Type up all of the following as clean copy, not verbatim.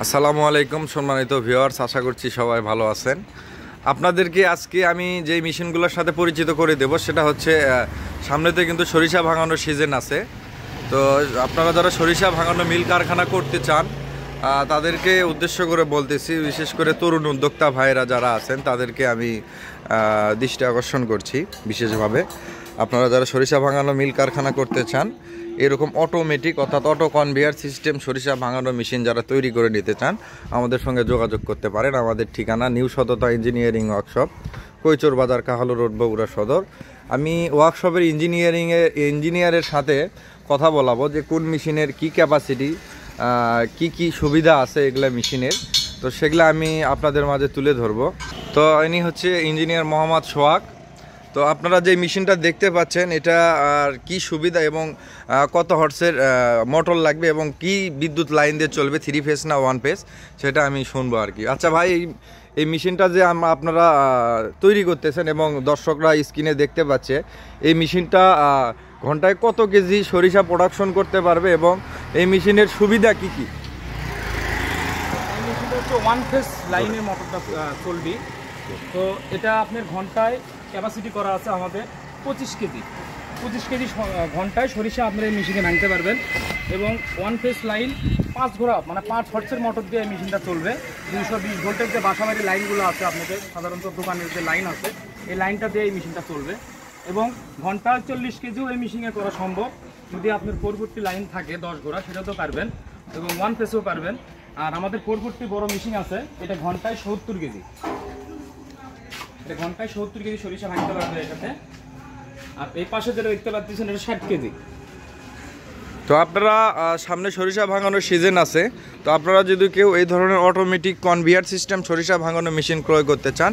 আসসালামু আলাইকুম সম্মানিত ভিউয়ার্স, আশা করছি সবাই ভালো আছেন। আপনাদেরকে আজকে আমি যে মেশিনগুলোর সাথে পরিচিত করে দেব সেটা হচ্ছে সামনেতে কিন্তু সরিষা ভাঙানোর সিজন আছে। তো আপনারা যারা সরিষা ভাঙানো মিল কারখানা করতে চান তাদেরকে উদ্দেশ্য করে বলতেছি, বিশেষ করে তরুণ উদ্যোক্তা ভাইয়েরা যারা আছেন তাদেরকে আমি দৃষ্টি আকর্ষণ করছি বিশেষভাবে। আপনারা যারা সরিষা ভাঙানো মিল কারখানা করতে চান, এরকম অটোমেটিক অর্থাৎ অটো কনভেয়ার সিস্টেম সরিষা ভাঙানো মেশিন যারা তৈরি করে নিতে চান আমাদের সঙ্গে যোগাযোগ করতে পারেন। আমাদের ঠিকানা নিউ সততা ইঞ্জিনিয়ারিং ওয়ার্কশপ, কৈচোর বাজার, কাহালু রোড, বগুড়া সদর। আমি ওয়ার্কশপের ইঞ্জিনিয়ারের সাথে কথা বলাবো যে কোন মেশিনের কি ক্যাপাসিটি, কি সুবিধা আছে এগুলা মেশিনের, তো সেগুলো আমি আপনাদের মাঝে তুলে ধরবো। তো ইনি হচ্ছে ইঞ্জিনিয়ার মোহাম্মদ সোহাগ। তো আপনারা যে মেশিনটা দেখতে পাচ্ছেন এটা আর কি সুবিধা এবং কত হর্সের মোটর লাগবে এবং কি বিদ্যুৎ লাইন দিয়ে চলবে, 3 ফেজ না 1 ফেজ, সেটা আমি শুনবো আর কি। আচ্ছা ভাই, এই মেশিনটা যে আপনারা তৈরি করতেছেন এবং দর্শকরা স্ক্রিনে দেখতে পাচ্ছে, এই মেশিনটা ঘন্টায় কত কেজি সরিষা প্রোডাকশন করতে পারবে এবং এই মেশিনের সুবিধা কি কি? এই মেশিনটা হচ্ছে 1 ফেজ লাইনের মোটরটা চলবে। তো এটা আপনার ঘন্টায় ক্যাপাসিটি করা আছে আমাদের 25 কেজি ঘন্টায় সরিষা আপনার এই মেশিনে ভাঙতে পারবেন। এবং 1 ফেজ লাইন 5 ঘোড়া মানে 5 হর্সের মোটর দিয়ে এই মেশিনটা চলবে। 220 ভোল্টের যে বাসাবাড়ি লাইনগুলো আছে আপনাদের সাধারণত দোকানের যে লাইন আছে, এই লাইনটা দিয়ে এই মেশিনটা চলবে। এবং ঘন্টায় 40 কেজিও এই মেশিনে করা সম্ভব। যদি আপনার পরবর্তী লাইন থাকে 10 ঘোড়া, সেটা তো পারবেন, এবং 1 ফেজও পারবেন। আর আমাদের পরবর্তী বড় মেশিন আছে, এটা ঘন্টায় 70 কেজি, এটা ঘন্টায় 70 কেজি সরিষা ভাঙতে পারবে এটাতে। আর এই পাশে যেটা দেখতে পাচ্ছেন এটা 60 কেজি। তো আপনারা সামনে সরিষা ভাঙানোর সিজন আছে, তো আপনারা যদি কেউ এই ধরনের অটোমেটিক কনভেয়ার সিস্টেম সরিষা ভাঙানো মেশিন ক্রয় করতে চান,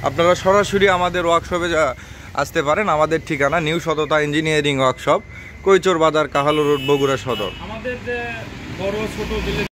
আপনারা সরাসরি আমাদের ওয়ার্কশপে আসতে পারেন। আমাদের ঠিকানা নিউ সততা ইঞ্জিনিয়ারিং ওয়ার্কশপ, কৈচোর বাজার, কাহালু রোড, বগুড়া সদর। আমাদের যে বড় ছোট